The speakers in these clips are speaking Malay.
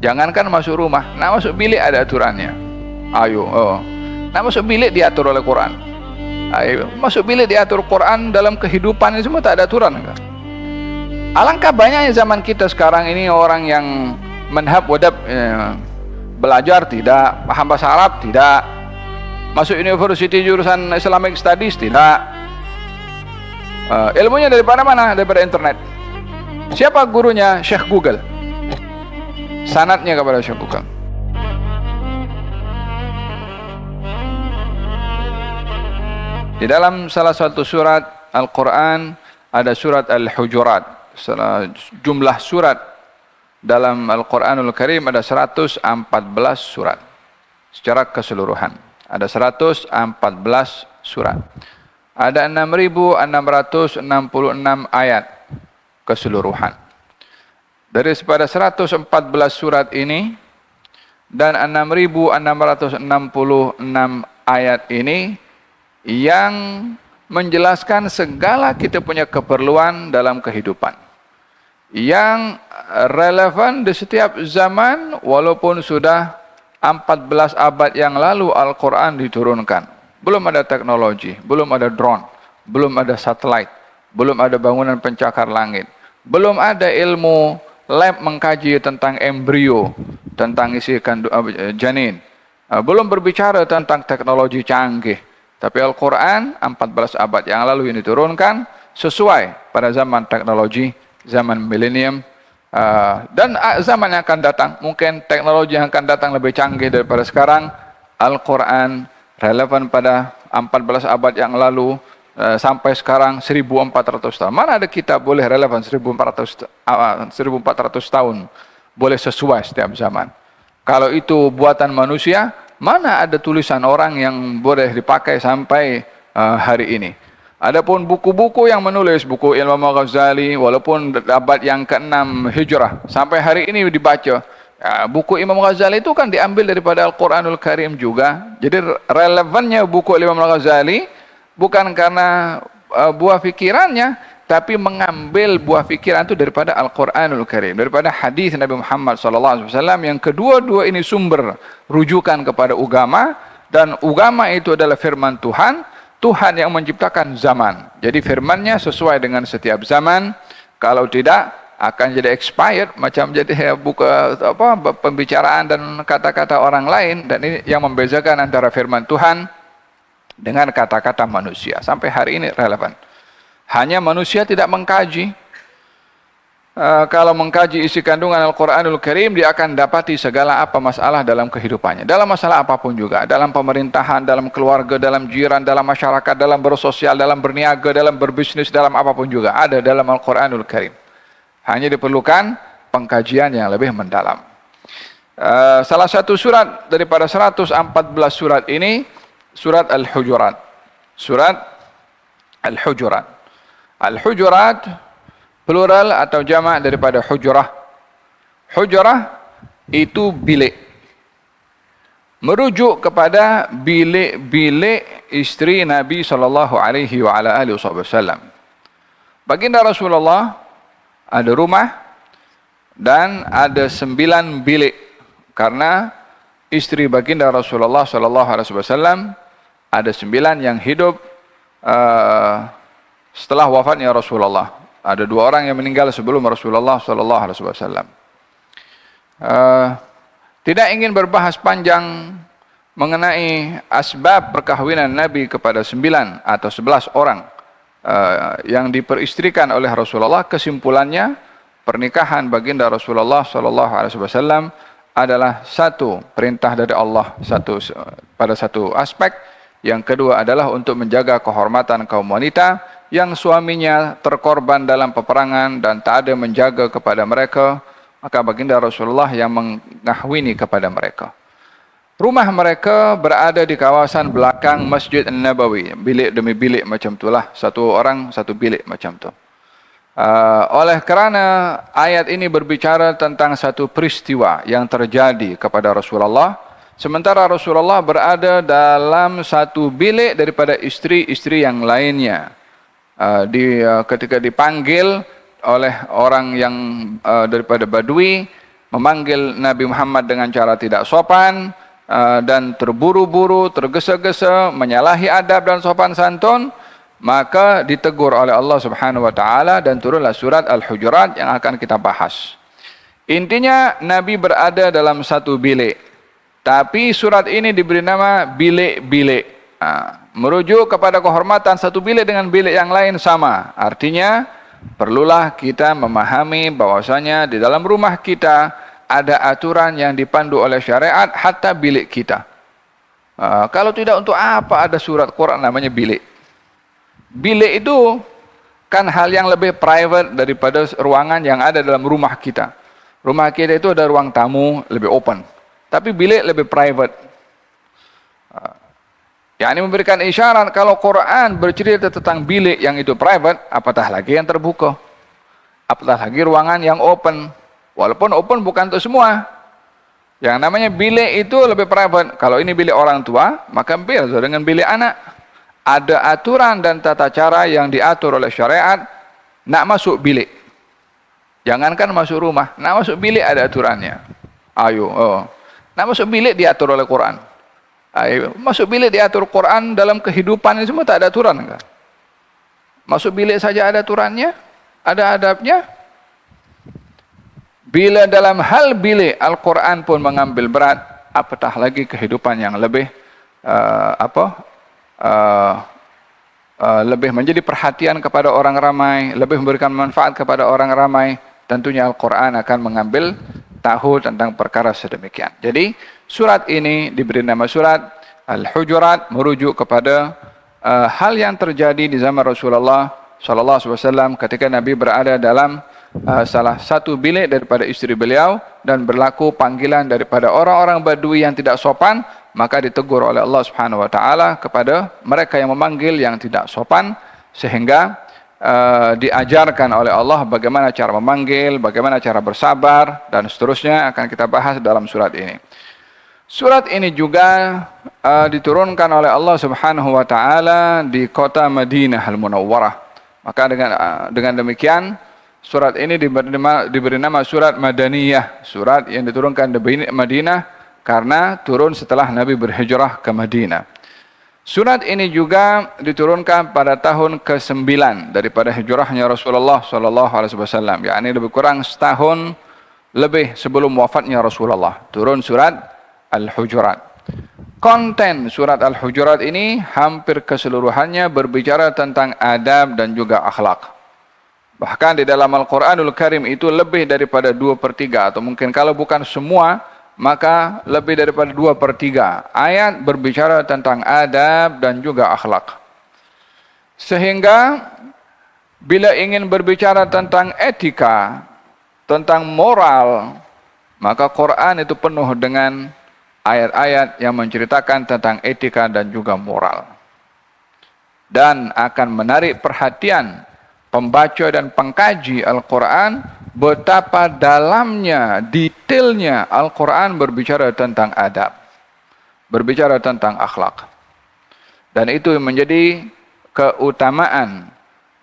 Jangankan masuk rumah, nak masuk bilik ada aturannya. Ayo, nak masuk bilik diatur oleh Quran. Ayo, masuk bilik diatur Quran, dalam kehidupan ini semua tak ada aturan kan? Alangkah banyaknya zaman kita sekarang ini orang yang manhab wadab, belajar tidak, paham bahasa Arab tidak, masuk university jurusan Islamic Studies tidak, ilmunya daripada mana? Daripada internet. Siapa gurunya? Syekh Google. Sanadnya kepada Syekh Google. Di dalam salah satu surat Al-Quran ada surat Al-Hujurat. Jumlah surat dalam Al-Quranul Karim ada 114 surat secara keseluruhan. Ada 114 surat. Ada 6.666 ayat keseluruhan. Dari pada 114 surat ini dan 6.666 ayat ini yang menjelaskan segala kita punya keperluan dalam kehidupan, yang relevan di setiap zaman, walaupun sudah 14 abad yang lalu Al-Quran diturunkan. Belum ada teknologi, belum ada drone, belum ada satelit, belum ada bangunan pencakar langit, belum ada ilmu lab mengkaji tentang embrio, tentang isi janin, belum berbicara tentang teknologi canggih. Tapi Al-Quran 14 abad yang lalu ini diturunkan sesuai pada zaman teknologi, zaman milenium, dan zaman yang akan datang. Mungkin teknologi yang akan datang lebih canggih daripada sekarang. Al-Quran relevan pada 14 abad yang lalu sampai sekarang 1400 tahun. Mana ada kitab boleh relevan 1400 tahun, boleh sesuai setiap zaman. Kalau itu buatan manusia, mana ada tulisan orang yang boleh dipakai sampai hari ini. Adapun buku-buku yang menulis, buku Imam Ghazali, walaupun abad yang ke-6 Hijrah sampai hari ini dibaca, buku Imam Ghazali itu kan diambil daripada Al-Quranul Karim juga. Jadi relevannya buku Imam Ghazali bukan karena buah fikirannya, tapi mengambil buah fikiran itu daripada Al-Quranul Karim, daripada hadis Nabi Muhammad SAW, yang kedua-dua ini sumber rujukan kepada agama, dan agama itu adalah firman Tuhan, Tuhan yang menciptakan zaman. Jadi firmannya sesuai dengan setiap zaman. Kalau tidak akan jadi expired, macam jadi buka pembicaraan dan kata-kata orang lain. Dan ini yang membezakan antara firman Tuhan dengan kata-kata manusia. Sampai hari ini relevan. Hanya manusia tidak mengkaji. Kalau mengkaji isi kandungan Al-Quranul Karim, dia akan dapati segala apa masalah dalam kehidupannya. Dalam masalah apapun juga. Dalam pemerintahan, dalam keluarga, dalam jiran, dalam masyarakat, dalam bersosial, dalam berniaga, dalam berbisnis, dalam apapun juga. Ada dalam Al-Quranul Karim. Hanya diperlukan pengkajian yang lebih mendalam. Salah satu surat daripada 114 surat ini, surat Al-Hujurat. Surat Al-Hujurat. Al-Hujurat plural atau jamak daripada hujrah. Hujrah itu bilik. Merujuk kepada bilik-bilik istri Nabi SAW. Baginda Rasulullah ada rumah dan ada 9 bilik. Karena istri baginda Rasulullah SAW ada 9 yang hidup setelah wafatnya Rasulullah. Ada 2 orang yang meninggal sebelum Rasulullah SAW. Tidak ingin berbahas panjang mengenai asbab perkahwinan Nabi kepada 9 atau 11 orang yang diperistrikan oleh Rasulullah. Kesimpulannya, pernikahan baginda Rasulullah SAW adalah satu perintah dari Allah pada satu aspek. Yang kedua adalah untuk menjaga kehormatan kaum wanita yang suaminya terkorban dalam peperangan dan tak ada menjaga kepada mereka, maka baginda Rasulullah yang mengahwini kepada mereka. Rumah mereka berada di kawasan belakang Masjid An-Nabawi, bilik demi bilik macam itulah, satu orang satu bilik macam tu. Oleh kerana ayat ini berbicara tentang satu peristiwa yang terjadi kepada Rasulullah, sementara Rasulullah berada dalam satu bilik daripada istri-istri yang lainnya. Ketika dipanggil oleh orang yang daripada Badui, memanggil Nabi Muhammad dengan cara tidak sopan, dan terburu-buru, tergesa-gesa, menyalahi adab dan sopan santun, maka ditegur oleh Allah Subhanahu wa taala dan turunlah surat Al-Hujurat yang akan kita bahas. Intinya Nabi berada dalam satu bilik. Tapi surat ini diberi nama bilik-bilik. Merujuk kepada kehormatan satu bilik dengan bilik yang lain sama. Artinya perlulah kita memahami bahwasanya di dalam rumah kita ada aturan yang dipandu oleh syariat hatta bilik kita. Kalau tidak, untuk apa ada surat Quran namanya bilik? Bilik itu kan hal yang lebih private daripada ruangan yang ada dalam rumah kita. Rumah kita itu ada ruang tamu lebih open, tapi bilik lebih private. Yang ini memberikan isyarat kalau Quran bercerita tentang bilik yang itu private, apatah lagi yang terbuka, apatah lagi ruangan yang open. Walaupun open bukan untuk semua. Yang namanya bilik itu lebih private. Kalau ini bilik orang tua, maka beda dengan bilik anak. Ada aturan dan tata cara yang diatur oleh syariat nak masuk bilik. Jangankan masuk rumah, nak masuk bilik ada aturannya. Ayo, nak masuk bilik diatur oleh Quran. Ayo, masuk bilik diatur Quran, dalam kehidupan ini semua tak ada aturan enggak? Masuk bilik saja ada aturannya, ada adabnya. Bila dalam hal bilik Al-Quran pun mengambil berat, apatah lagi kehidupan yang lebih lebih menjadi perhatian kepada orang ramai, lebih memberikan manfaat kepada orang ramai. Tentunya Al-Quran akan mengambil tahu tentang perkara sedemikian. Jadi surat ini diberi nama surat Al-Hujurat, merujuk kepada hal yang terjadi di zaman Rasulullah SAW ketika Nabi berada dalam salah satu bilik daripada istri beliau dan berlaku panggilan daripada orang-orang Badui yang tidak sopan, maka ditegur oleh Allah Subhanahu wa taala kepada mereka yang memanggil yang tidak sopan, sehingga diajarkan oleh Allah bagaimana cara memanggil, bagaimana cara bersabar, dan seterusnya akan kita bahas dalam surat ini. Surat ini juga diturunkan oleh Allah Subhanahu wa taala di kota Madinah Al-Munawwarah. Maka dengan demikian surat ini diberi nama surat Madaniyah, surat yang diturunkan di Madinah karena turun setelah Nabi berhijrah ke Madinah. Surat ini juga diturunkan pada tahun ke-9 daripada hijrahnya Rasulullah SAW, yakni lebih kurang setahun lebih sebelum wafatnya Rasulullah. Turun surat Al-Hujurat. Konten surat Al-Hujurat ini hampir keseluruhannya berbicara tentang adab dan juga akhlak. Bahkan di dalam Al-Quranul Karim itu lebih daripada 2/3, atau mungkin kalau bukan semua, maka lebih daripada 2/3 ayat berbicara tentang adab dan juga akhlak. Sehingga bila ingin berbicara tentang etika, tentang moral, maka Quran itu penuh dengan ayat-ayat yang menceritakan tentang etika dan juga moral. Dan akan menarik perhatian pembaca dan pengkaji Al-Quran betapa dalamnya, detailnya Al-Quran berbicara tentang adab, berbicara tentang akhlak. Dan itu menjadi keutamaan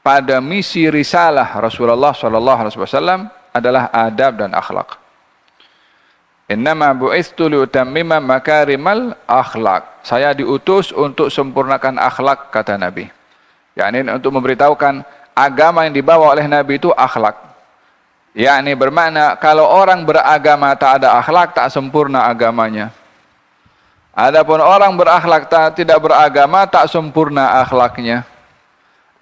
pada misi risalah Rasulullah SAW adalah adab dan akhlak. Innama bu'itstu liutammima makarimal akhlak. Saya diutus untuk sempurnakan akhlak, kata Nabi. Yakni untuk memberitahukan agama yang dibawa oleh Nabi itu akhlak. Yakni bermakna kalau orang beragama tak ada akhlak, tak sempurna agamanya. Adapun orang berakhlak tidak beragama, tak sempurna akhlaknya.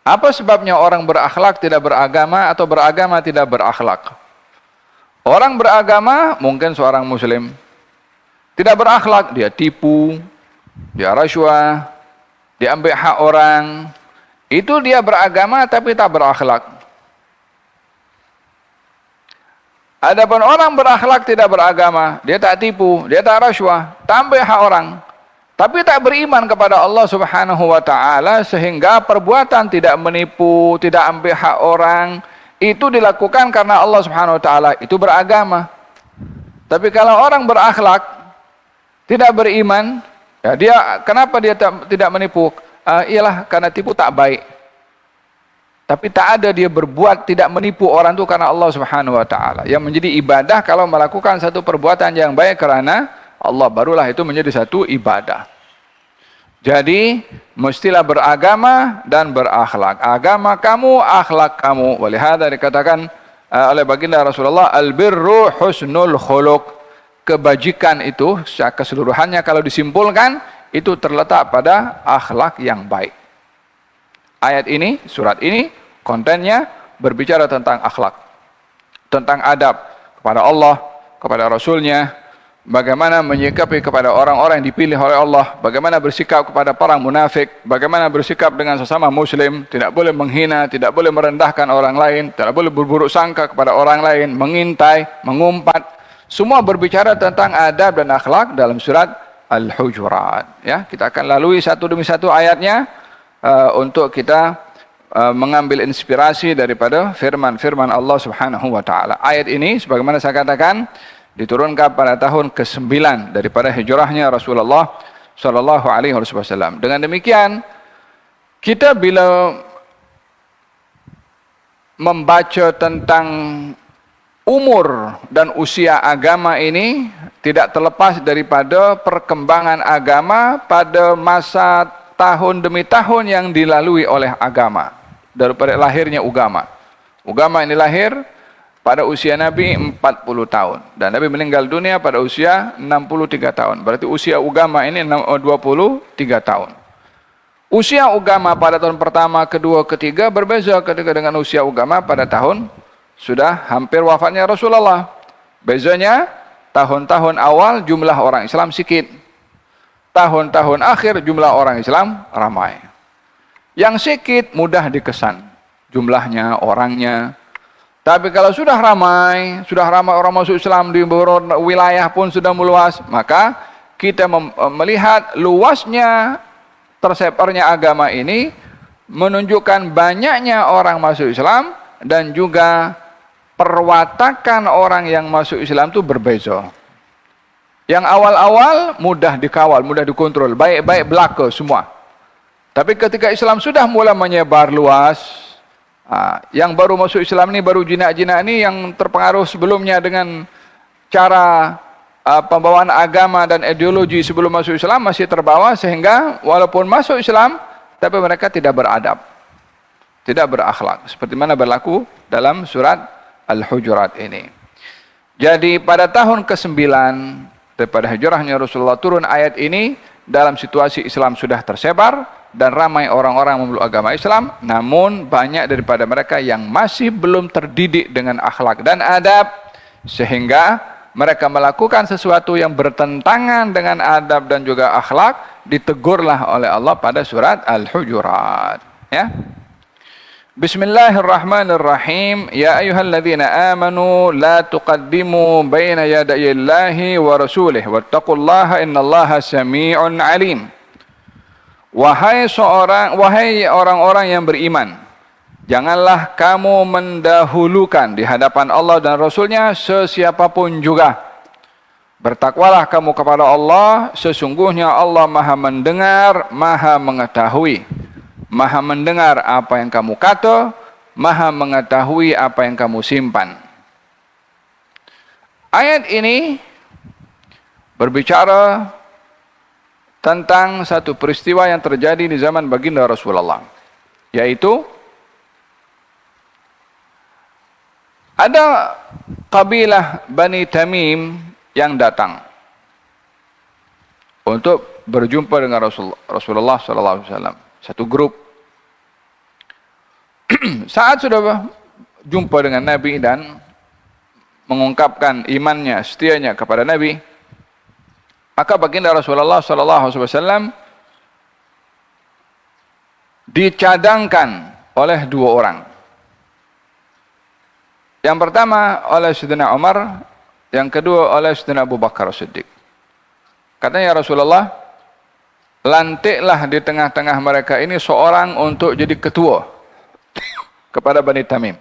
Apa sebabnya orang berakhlak tidak beragama atau beragama tidak berakhlak? Orang beragama mungkin seorang muslim, tidak berakhlak, dia tipu, dia rasuah, dia ambil hak orang. Itu dia beragama tapi tak berakhlak. Adapun orang berakhlak tidak beragama, dia tak tipu, dia tak rasuah, tak ambil hak orang, tapi tak beriman kepada Allah Subhanahu wa taala, sehingga perbuatan tidak menipu, tidak ambil hak orang itu dilakukan karena Allah Subhanahu wa taala, itu beragama. Tapi kalau orang berakhlak tidak beriman, ya dia kenapa dia tidak menipu? Ialah karena tipu tak baik. Tapi tak ada dia berbuat tidak menipu orang itu karena Allah Subhanahu wa taala. Yang menjadi ibadah kalau melakukan satu perbuatan yang baik karena Allah, barulah itu menjadi satu ibadah. Jadi mestilah beragama dan berakhlak. Agama kamu, akhlak kamu. Walihada dikatakan oleh baginda Rasulullah, al-birru husnul khuluq. Kebajikan itu secara keseluruhannya kalau disimpulkan itu terletak pada akhlak yang baik. Ayat ini, surat ini, kontennya berbicara tentang akhlak, tentang adab kepada Allah, kepada Rasulnya, bagaimana menyikapi kepada orang-orang yang dipilih oleh Allah, bagaimana bersikap kepada para munafik, bagaimana bersikap dengan sesama muslim, tidak boleh menghina, tidak boleh merendahkan orang lain, tidak boleh berburuk sangka kepada orang lain, mengintai, mengumpat. Semua berbicara tentang adab dan akhlak dalam surat Al-Hujurat. Ya, kita akan lalui satu demi satu ayatnya untuk kita mengambil inspirasi daripada firman-firman Allah Subhanahu wa taala. Ayat ini sebagaimana saya katakan diturunkan pada tahun ke-9 daripada hijrahnya Rasulullah sallallahu alaihi wasallam. Dengan demikian, kita bila membaca tentang umur dan usia agama ini tidak terlepas daripada perkembangan agama pada masa tahun demi tahun yang dilalui oleh agama daripada lahirnya agama. Agama ini lahir pada usia Nabi 40 tahun dan Nabi meninggal dunia pada usia 63 tahun. Berarti usia agama ini 23 tahun. Usia agama pada tahun pertama, kedua, ketiga berbeza ketika dengan usia agama pada tahun sudah hampir wafatnya Rasulullah. Bezanya tahun-tahun awal jumlah orang Islam sedikit. Tahun-tahun akhir jumlah orang Islam ramai. Yang sedikit mudah dikesan jumlahnya, orangnya. Tapi kalau sudah ramai orang masuk Islam di beberapa wilayah pun sudah meluas, maka kita melihat luasnya tersebarnya agama ini menunjukkan banyaknya orang masuk Islam dan juga perwatakan orang yang masuk Islam itu berbeza. Yang awal-awal mudah dikawal, mudah dikontrol, baik-baik belaka semua. Tapi ketika Islam sudah mulai menyebar luas, yang baru masuk Islam ini, baru jinak-jinak ini yang terpengaruh sebelumnya dengan cara pembawaan agama dan ideologi sebelum masuk Islam masih terbawa, sehingga walaupun masuk Islam, tapi mereka tidak beradab, tidak berakhlak. Seperti mana berlaku dalam surat Al-Hujurat ini. Jadi pada tahun ke-9 daripada hijrahnya Rasulullah turun ayat ini dalam situasi Islam sudah tersebar dan ramai orang-orang memeluk agama Islam, namun banyak daripada mereka yang masih belum terdidik dengan akhlak dan adab, sehingga mereka melakukan sesuatu yang bertentangan dengan adab dan juga akhlak, ditegurlah oleh Allah pada surat Al-Hujurat. Ya. Bismillahirrahmanirrahim. Ya ayyuhalladzina amanu la tuqaddimu baina yadayillahi wa rasulih wattaqullaha innallaha samii'un alim. Wahai orang-orang yang beriman, janganlah kamu mendahulukan di hadapan Allah dan Rasulnya sesiapapun juga. Bertakwalah kamu kepada Allah, sesungguhnya Allah Maha mendengar, Maha mengetahui. Maha mendengar apa yang kamu kata, Maha mengetahui apa yang kamu simpan. Ayat ini berbicara tentang satu peristiwa yang terjadi di zaman baginda Rasulullah, yaitu ada kabilah Bani Tamim yang datang untuk berjumpa dengan Rasulullah SAW. Satu grup. Saat sudah jumpa dengan Nabi dan mengungkapkan imannya, setianya kepada Nabi, maka baginda Rasulullah SAW dicadangkan oleh dua orang. Yang pertama oleh Sayyidina Umar, yang kedua oleh Sayyidina Abu Bakar As-Siddiq. Katanya, ya Rasulullah, lantiklah di tengah-tengah mereka ini seorang untuk jadi ketua kepada Bani Tamim,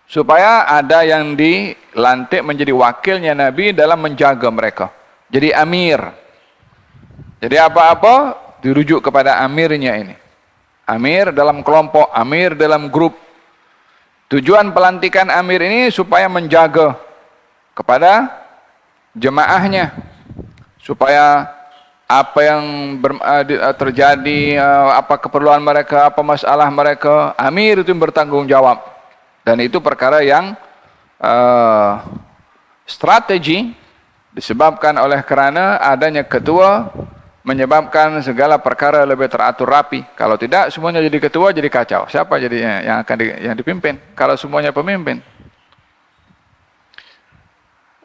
supaya ada yang dilantik menjadi wakilnya Nabi dalam menjaga mereka, jadi amir. Jadi apa-apa dirujuk kepada amirnya ini. amir dalam kelompok, amir dalam grup. Tujuan pelantikan amir ini supaya menjaga kepada jemaahnya, supaya apa yang terjadi, apa keperluan mereka, apa masalah mereka, amir itu bertanggung jawab. Dan itu perkara yang strategi, disebabkan oleh kerana adanya ketua menyebabkan segala perkara lebih teratur rapi. Kalau tidak, semuanya jadi ketua, jadi kacau. Siapa jadi yang akan yang dipimpin? Kalau semuanya pemimpin.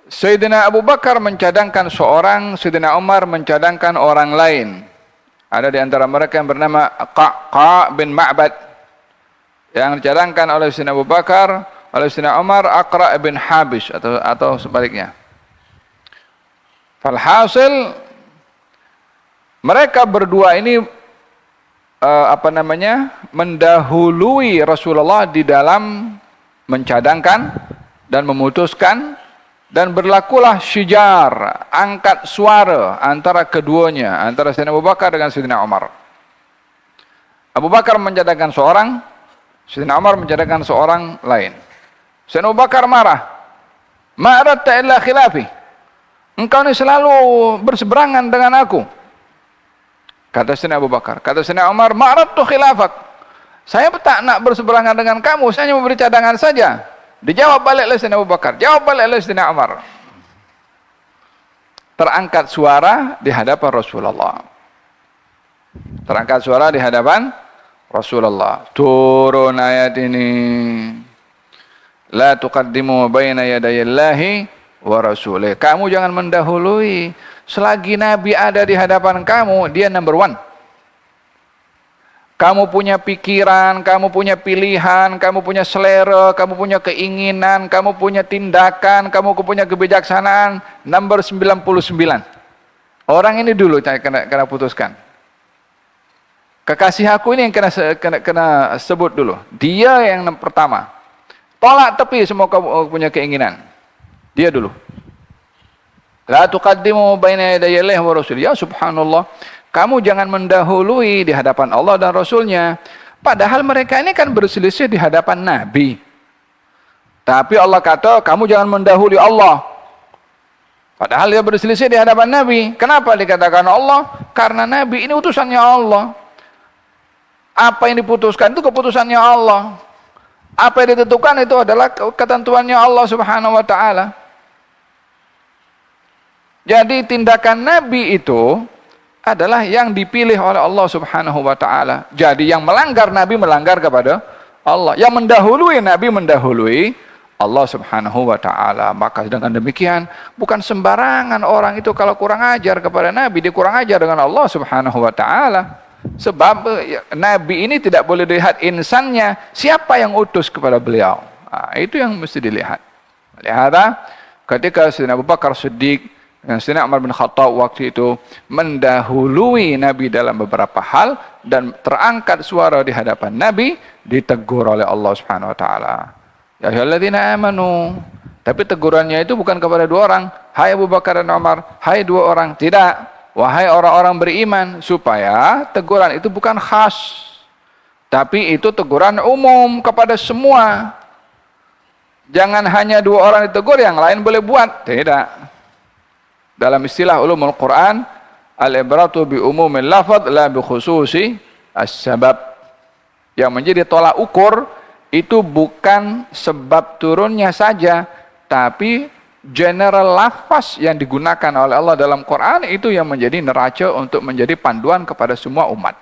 Sayyidina Abu Bakar mencadangkan seorang, Sayyidina Umar mencadangkan orang lain. Ada di antara mereka yang bernama Qa' bin Ma'bad. Yang dicadangkan oleh Sayyidina Abu Bakar, oleh Sayyidina Umar, Aqra' bin Habis, atau sebaliknya. Falhasil, mereka berdua ini mendahului Rasulullah di dalam mencadangkan dan memutuskan, dan berlakulah syijar, angkat suara antara keduanya, antara Sayyidina Abu Bakar dengan Sayyidina Umar. Abu Bakar mencadangkan seorang, Sayyidina Umar mencadangkan seorang lain. Sayyidina Abu Bakar marah. Ma aradta illa khilafi. Engkau ini selalu berseberangan dengan aku. Kata Sayyidina Abu Bakar. Kata Sayyidina Umar, ma'aradtu khilafak. Saya tak nak berseberangan dengan kamu, saya hanya memberi cadangan saja. Dijawab balik oleh Sayyidina Abu Bakar, jawab balik oleh Sayyidina Umar. Terangkat suara di hadapan Rasulullah. Terangkat suara di hadapan Rasulullah. Turun ayat ini. La tuqaddimu baina yadayillahi wa rasulih. Kamu jangan mendahului. Selagi Nabi ada di hadapan kamu, dia number one. Kamu punya pikiran, kamu punya pilihan, kamu punya selera, kamu punya keinginan, kamu punya tindakan, kamu punya kebijaksanaan, number 99. Orang ini dulu saya kena putuskan. Kekasih aku ini yang kena sebut dulu. Dia yang pertama. Tolak tepi semua kamu punya keinginan. Dia dulu. La tuqaddimu baina yadayillahi wa rasulih. Ya subhanallah. Kamu jangan mendahului di hadapan Allah dan Rasulnya. Padahal mereka ini kan berselisih di hadapan Nabi. Tapi Allah kata, kamu jangan mendahului Allah. Padahal dia berselisih di hadapan Nabi. Kenapa dikatakan Allah? Karena Nabi ini utusannya Allah. Apa yang diputuskan itu keputusannya Allah. Apa yang ditentukan itu adalah ketentuannya Allah subhanahu wa ta'ala. Jadi tindakan Nabi itu adalah yang dipilih oleh Allah subhanahu wa ta'ala. Jadi yang melanggar Nabi melanggar kepada Allah. Yang mendahului Nabi mendahului Allah subhanahu wa ta'ala. Maka dengan demikian bukan sembarangan orang itu kalau kurang ajar kepada Nabi, dia kurang ajar dengan Allah subhanahu wa ta'ala. Sebab Nabi ini tidak boleh dilihat insannya, siapa yang utus kepada beliau. Nah, itu yang mesti dilihat. Lihat ketika Sayyidina Abu Bakar Siddiq dan Sayyidina Umar bin Khattab waktu itu mendahului Nabi dalam beberapa hal dan terangkat suara di hadapan Nabi, ditegur oleh Allah Subhanahu wa taala. Ya ayyuhalladzina amanu. Tapi tegurannya itu bukan kepada dua orang, hai Abu Bakar dan Umar, hai dua orang, tidak. Wahai orang-orang beriman, supaya teguran itu bukan khas, tapi itu teguran umum kepada semua. Jangan hanya dua orang ditegur, yang lain boleh buat. Tidak. Dalam istilah ulumul Quran, al-ibratu bi umumil lafadz la bi khususi as-sabab. Yang menjadi tolak ukur itu bukan sebab turunnya saja, tapi general lafaz yang digunakan oleh Allah dalam Quran itu yang menjadi neraca untuk menjadi panduan kepada semua umat.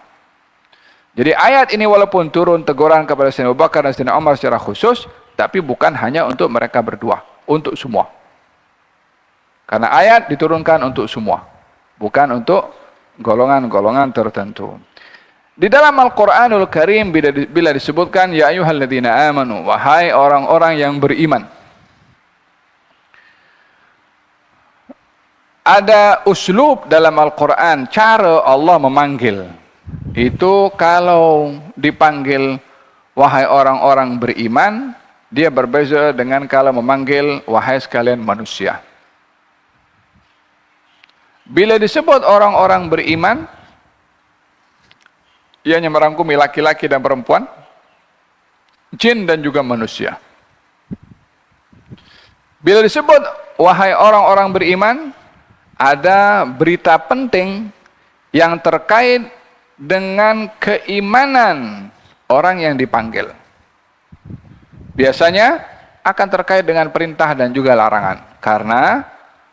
Jadi ayat ini walaupun turun teguran kepada Sayyidina Abu Bakar dan Sayyidina Umar secara khusus, tapi bukan hanya untuk mereka berdua, untuk semua. Karena ayat diturunkan untuk semua, bukan untuk golongan-golongan tertentu. Di dalam Al-Quranul Karim bila disebutkan ya ayyuhalladzina amanu, wahai orang-orang yang beriman, ada uslub dalam Al-Quran, cara Allah memanggil. Itu kalau dipanggil wahai orang-orang beriman, dia berbeza dengan kalau memanggil wahai sekalian manusia. Bila disebut orang-orang beriman, Ianya merangkumi laki-laki dan perempuan, jin dan juga manusia. Bila disebut wahai orang-orang beriman, ada berita penting yang terkait dengan keimanan orang yang dipanggil. Biasanya akan terkait dengan perintah dan juga larangan. Karena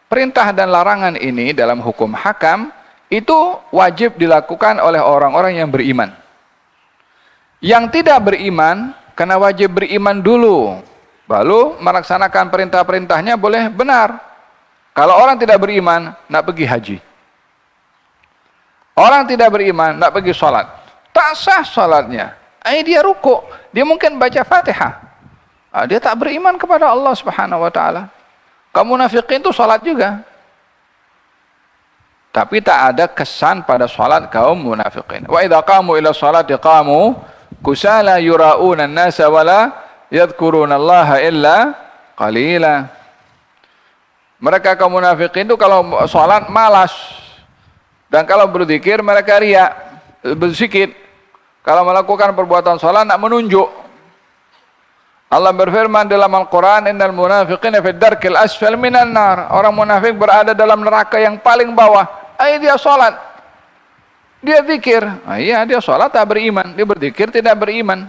perintah dan larangan ini dalam hukum hakam itu wajib dilakukan oleh orang-orang yang beriman. Yang tidak beriman, karena wajib beriman dulu, baru melaksanakan perintah-perintahnya boleh benar. Kalau orang tidak beriman, nak pergi haji. Orang tidak beriman, nak pergi sholat. Tak sah sholatnya. Dia rukuk, dia mungkin baca Fatihah. Dia tak beriman kepada Allah Subhanahu wa taala. Kaum munafikin itu sholat juga. Tapi tak ada kesan pada salat kaum munafikin. Wa idza qamu ila sholati qamu kusala yura'una an-nasa wa la yadhkuruna Allah illa qalila. Mereka kaum munafikin itu kalau salat malas. Dan kalau berzikir mereka riya, berzikir. Kalau melakukan perbuatan salat nak menunjuk. Allah berfirman dalam Al-Quran, innal munafiqina fid darkil asfal minan nar. Orang munafik berada dalam neraka yang paling bawah. Dia sholat, dia zikir. Iya, dia sholat tak beriman, dia berzikir tidak beriman.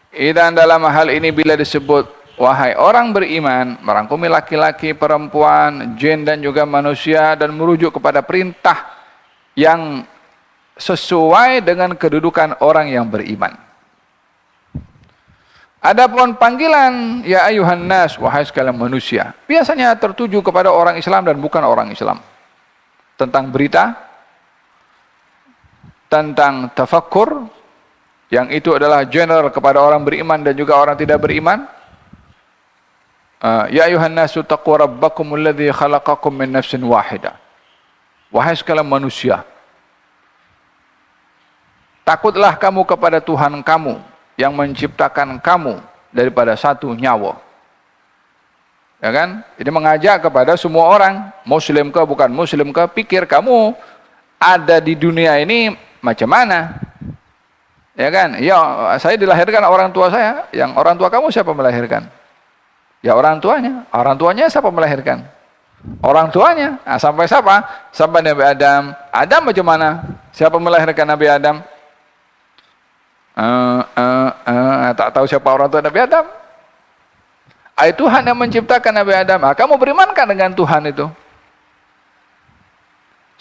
Dan dalam hal ini bila disebut wahai orang beriman, merangkumi laki-laki, perempuan, jin dan juga manusia, dan merujuk kepada perintah yang sesuai dengan kedudukan orang yang beriman. Adapun panggilan ya ayuhan nas, wahai sekalian manusia, biasanya tertuju kepada orang Islam dan bukan orang Islam. Tentang berita, tentang tafakkur, yang itu adalah general kepada orang beriman dan juga orang tidak beriman. Ya ayuhan nasu taqu rabbakumul ladzi khalaqakum min nafsin wahidah. Wahai sekalian manusia, takutlah kamu kepada Tuhan kamu yang menciptakan kamu daripada satu nyawa. Ya kan? Ini mengajak kepada semua orang, muslim ke bukan muslim ke, pikir kamu ada di dunia ini macam mana. Ya kan? Ya, saya dilahirkan orang tua saya, yang orang tua kamu siapa melahirkan? Ya orang tuanya. Orang tuanya siapa melahirkan? Orang tuanya. Nah, sampai siapa? Sampai Nabi Adam. Adam macam mana? Siapa melahirkan Nabi Adam? Tak tahu siapa orang tua Nabi Adam. Tuhan yang menciptakan Nabi Adam. Kamu berimankah dengan Tuhan itu?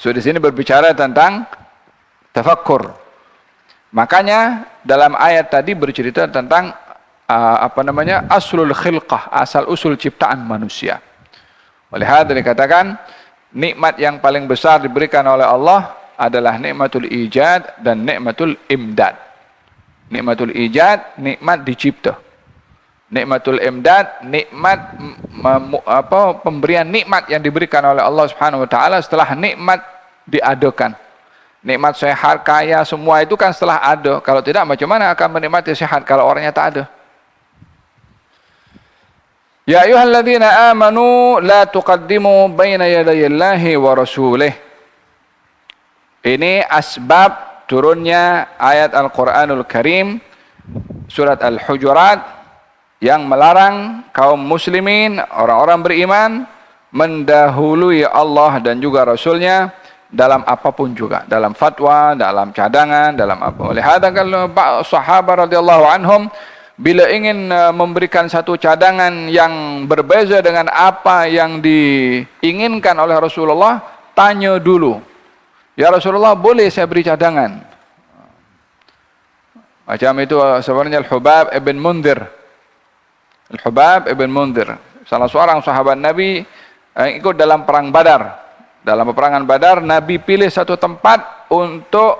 So di sini berbicara tentang tafakkur. Makanya dalam ayat tadi bercerita tentang aslul khilqah, asal usul ciptaan manusia. Oleh hal dikatakan nikmat yang paling besar diberikan oleh Allah adalah nikmatul ijad dan nikmatul imdad. Nikmatul ijad, nikmat dicipta. Nikmatul imdad, nikmat pemberian nikmat yang diberikan oleh Allah Subhanahu wa taala setelah nikmat diadakan. Nikmat sehat, kaya, semua itu kan setelah ada. Kalau tidak, macam mana akan menikmati sehat kalau orangnya tak ada? Ya ayyuhalladzina amanu la tuqaddimu baina yadayillahi wa rasulih. Ini asbab turunnya ayat Al-Quranul Karim surat Al-Hujurat yang melarang kaum muslimin, orang-orang beriman mendahului Allah dan juga Rasulnya dalam apapun juga, dalam fatwa, dalam cadangan, dalam apa. Oleh hadza kalau sahabat radhiyallahu anhum bila ingin memberikan satu cadangan yang berbeza dengan apa yang diinginkan oleh Rasulullah, tanya dulu. Ya Rasulullah, boleh saya beri cadangan? Macam itu sebenarnya Al-Hubab ibn Mundhir. Al-Hubab ibn Mundhir, salah seorang sahabat Nabi yang ikut dalam perang Badar. Dalam peperangan Badar, Nabi pilih satu tempat untuk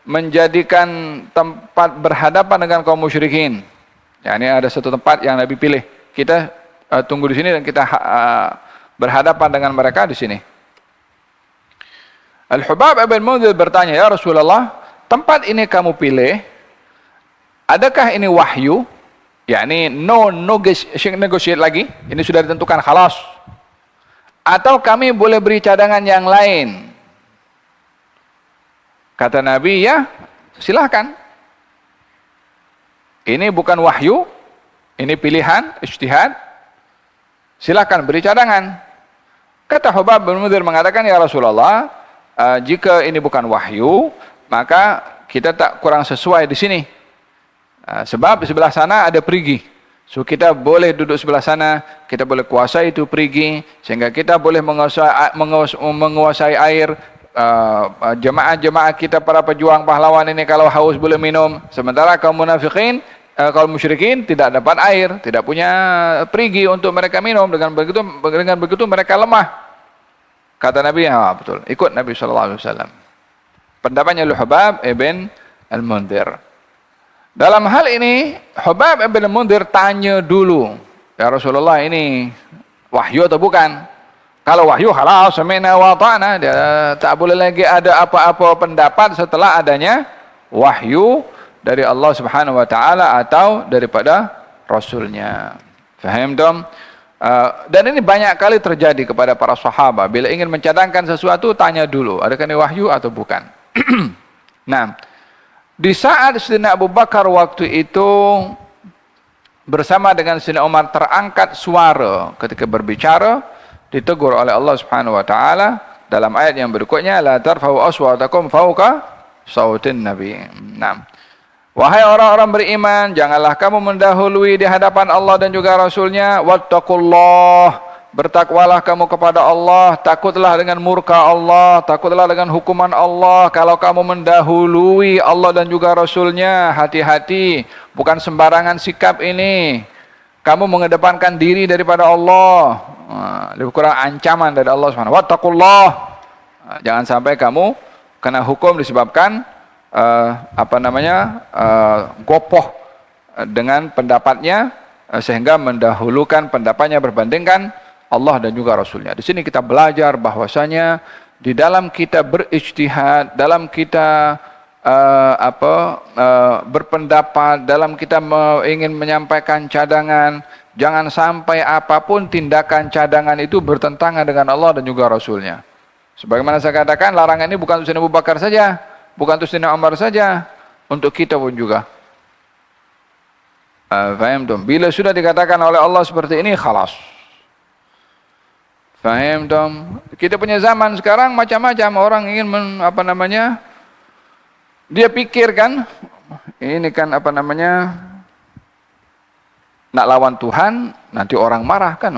menjadikan tempat berhadapan dengan kaum musyrikin. Ya, ini ada satu tempat yang Nabi pilih. Kita tunggu di sini dan kita berhadapan dengan mereka di sini. Al-Hubab ibn Mundhir bertanya, ya Rasulullah, tempat ini kamu pilih, adakah ini wahyu? yakni no negotiate lagi, ini sudah ditentukan khalas, atau kami boleh beri cadangan yang lain? Kata Nabi, ya silahkan. Ini bukan wahyu, ini pilihan, ijtihad. Silahkan beri cadangan. Kata Hubab bin Mundhir mengatakan, ya Rasulullah, jika ini bukan wahyu, maka kita tak kurang sesuai di sini. Sebab di sebelah sana ada perigi. So kita boleh duduk sebelah sana, kita boleh kuasai itu perigi, sehingga kita boleh menguasai air. Jemaah-jemaah kita para pejuang pahlawan ini kalau haus boleh minum, sementara kaum munafikin, kaum musyrikin tidak dapat air, tidak punya perigi untuk mereka minum. Dengan begitu mereka lemah. Kata Nabi, ya betul, ikut Nabi SAW. Pendapatnya Hubab ibn al-Mundhir. Dalam hal ini Hubab ibn al-Mundhir tanya dulu, ya Rasulullah, ini wahyu atau bukan? Kalau wahyu, halas, sami'na wa ta'na. Dia tak boleh lagi ada apa-apa pendapat setelah adanya wahyu dari Allah Subhanahu wa taala atau daripada Rasulnya. Faham dong? Dan ini banyak kali terjadi kepada para sahabat. Bila ingin mencadangkan sesuatu, tanya dulu, adakah ini wahyu atau bukan? Nah, di saat Sayyidina Abu Bakar waktu itu bersama dengan Sayyidina Umar terangkat suara ketika berbicara, ditegur oleh Allah Subhanahu wa taala dalam ayat yang berikutnya, la tarfa'u aswatakum fawqa sautin nabi. Nah, wahai orang-orang beriman, janganlah kamu mendahului di hadapan Allah dan juga Rasulnya. Wattaqullah, bertakwalah kamu kepada Allah, takutlah dengan murka Allah, takutlah dengan hukuman Allah. Kalau kamu mendahului Allah dan juga Rasulnya, hati-hati, bukan sembarangan sikap ini. Kamu mengedepankan diri daripada Allah. Lebih kurang ancaman dari Allah SWT. Wattaqullah. Jangan sampai kamu kena hukum disebabkan gopoh dengan pendapatnya, sehingga mendahulukan pendapatnya berbandingkan Allah dan juga Rasulnya. Di sini kita belajar bahwasanya di dalam kita berijtihad, dalam kita berpendapat, dalam kita ingin menyampaikan cadangan, jangan sampai apapun tindakan cadangan itu bertentangan dengan Allah dan juga Rasulnya. Sebagaimana saya katakan, larangan ini bukan untuk Sayyidina Abu Bakar saja, bukan untuk Sayyidina Umar saja, untuk kita pun juga. Faham dong? Bila sudah dikatakan oleh Allah seperti ini, khalas. Faham dong? Kita punya zaman sekarang macam-macam orang ingin dia pikir kan, ini kan nak lawan Tuhan, nanti orang marah kan,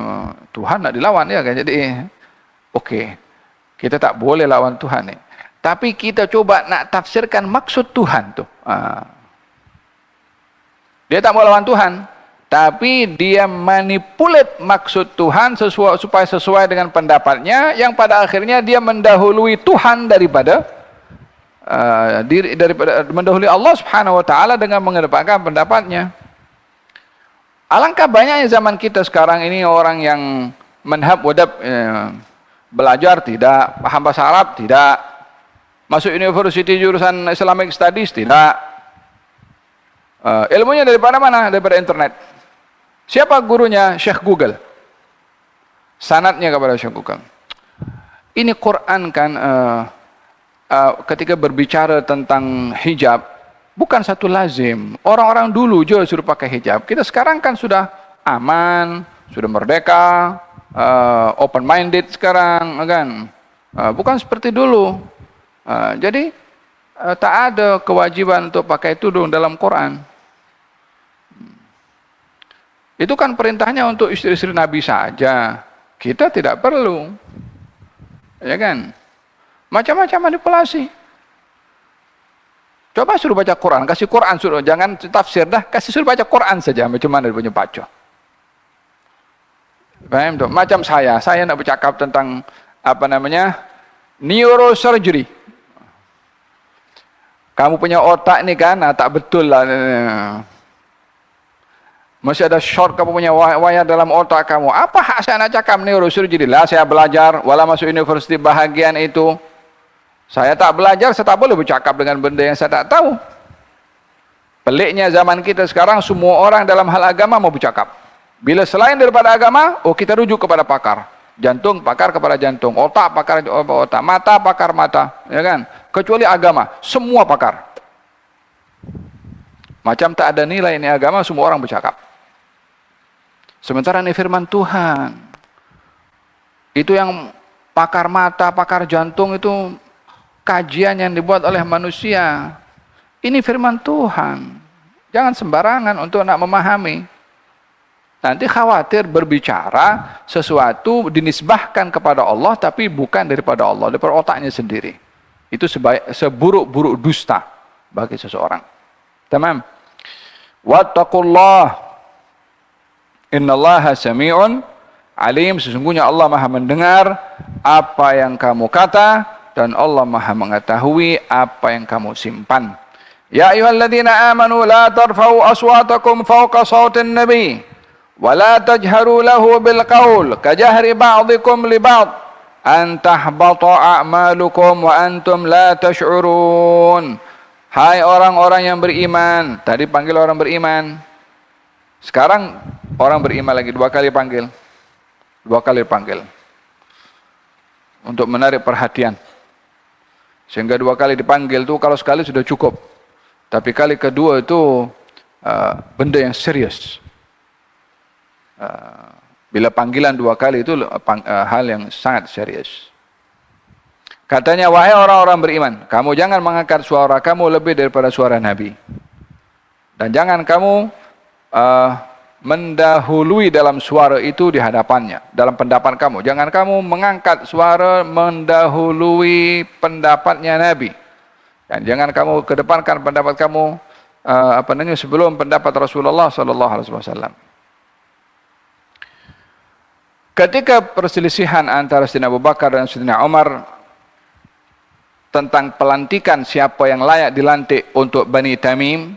Tuhan nak dilawan ya kan. Jadi oke, kita tak boleh lawan Tuhan nih. Tapi kita coba nak tafsirkan maksud Tuhan tuh. Dia tak mau lawan Tuhan, tapi dia manipulat maksud Tuhan supaya sesuai dengan pendapatnya, yang pada akhirnya dia mendahului Tuhan daripada mendahului Allah Subhanahu wa taala dengan mengedepankan pendapatnya. Alangkah banyaknya zaman kita sekarang ini orang yang manhab wadab, belajar tidak, paham bahasa Arab tidak, masuk university jurusan Islamic Studies tidak, ilmunya daripada mana? Daripada internet. Siapa gurunya? Syekh Google. Sanadnya kepada Syekh Google. Ini Quran kan ketika berbicara tentang hijab, bukan satu lazim. Orang-orang dulu je suruh pakai hijab. Kita sekarang kan sudah aman, sudah merdeka, open minded sekarang, kan? Bukan seperti dulu. Jadi tak ada kewajiban untuk pakai tudung dalam Quran. Itu kan perintahnya untuk istri-istri Nabi saja. Kita tidak perlu, ya kan? Macam-macam manipulasi. Coba suruh baca Quran, kasih Quran suruh, jangan tafsir dah, kasih suruh baca Quran saja, macam mana dia punya baca. Paham tu? Macam saya nak bercakap tentang neurosurgery. Kamu punya otak ni kan, tak betul lah. Masih ada short kamu punya wayar dalam otak kamu. Apa hak saya nak cakap neurosurgery? Lah saya belajar, wala masuk universiti bahagian itu. Saya tak belajar, saya tak boleh bercakap dengan benda yang saya tak tahu. Peliknya zaman kita sekarang, semua orang dalam hal agama mau bercakap. Bila selain daripada agama, kita rujuk kepada pakar. Jantung, pakar kepada jantung. Otak, pakar otak. Mata, pakar mata. Ya kan? kecuali agama, semua pakar. Macam tak ada nilai ini agama, semua orang bercakap. Sementara ini firman Tuhan. Itu yang pakar mata, pakar jantung itu kajian yang dibuat oleh manusia. Ini firman Tuhan. Jangan sembarangan untuk nak memahami. Nanti khawatir berbicara sesuatu dinisbahkan kepada Allah tapi bukan daripada Allah, daripada otaknya sendiri. Itu seburuk-buruk dusta bagi seseorang. Tamam. Wattaqullah. Innallaha sami'un alim. Sesungguhnya Allah Maha mendengar apa yang kamu kata dan Allah Maha mengetahui apa yang kamu simpan. Ya ayyuhalladzina amanu la tarfa'u aswatakum fawqa sawtin nabi wa la tajharu lahu bil qaul kajahri ba'dikum li ba'd an tahbata a'malukum wa antum la tash'urun. Hai orang-orang yang beriman. Tadi panggil orang beriman. Sekarang orang beriman lagi, 2 kali panggil. 2 kali panggil. Untuk menarik perhatian. Sehingga 2 kali dipanggil itu kalau sekali sudah cukup. Tapi kali kedua itu benda yang serius. Bila panggilan 2 kali itu hal yang sangat serius. Katanya, wahai orang-orang beriman, kamu jangan mengangkat suara kamu lebih daripada suara Nabi. Dan jangan kamu mendahului dalam suara itu di hadapannya, dalam pendapat kamu. Jangan kamu mengangkat suara mendahului pendapatnya Nabi. Dan jangan kamu kedepankan pendapat kamu sebelum pendapat Rasulullah sallallahu alaihi wasallam. Ketika perselisihan antara Sayyidina Abu Bakar dan Sayyidina Umar tentang pelantikan siapa yang layak dilantik untuk Bani Tamim,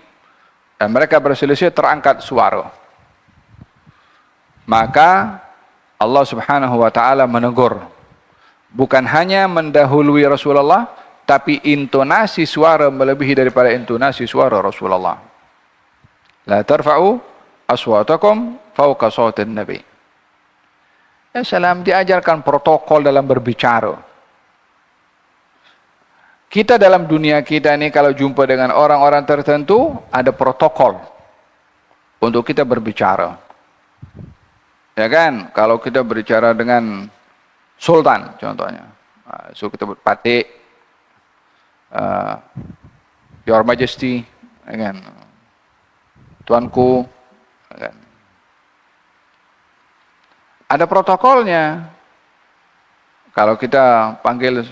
dan mereka berselisih, terangkat suara. Maka Allah Subhanahu wa taala menegur. Bukan hanya mendahului Rasulullah, tapi intonasi suara melebihi daripada intonasi suara Rasulullah. La tarfa'u aswatakum fawqa sawtin nabi. Ya salam, diajarkan protokol dalam berbicara. Kita dalam dunia kita ini kalau jumpa dengan orang-orang tertentu, ada protokol untuk kita berbicara. Ya kan? Kalau kita berbicara dengan sultan contohnya. So kita berpatik, Your Majesty, ya kan? Tuanku, ya kan? Ada protokolnya. Kalau kita panggil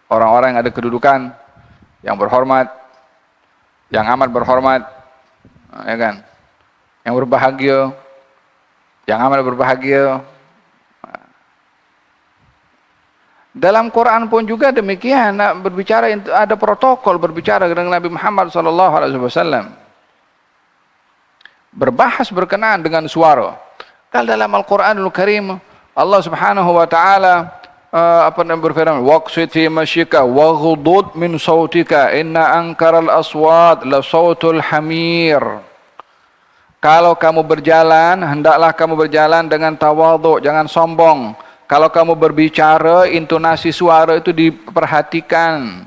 orang-orang yang ada kedudukan, yang berhormat, yang amat berhormat, ya kan, yang berbahagia, yang amat berbahagia. Dalam Quran pun juga demikian, nak berbicara ada protokol berbicara dengan Nabi Muhammad SAW. Berbahas berkenaan dengan suara. Kalau dalam Al-Quranul Karim, Allah Subhanahu wa taala berfirman, waqsid fi masyika waghdud min sautika inna ankaral aswat la sautul hamir. Kalau kamu berjalan, hendaklah kamu berjalan dengan tawadhu, jangan sombong. Kalau kamu berbicara, intonasi suara itu diperhatikan.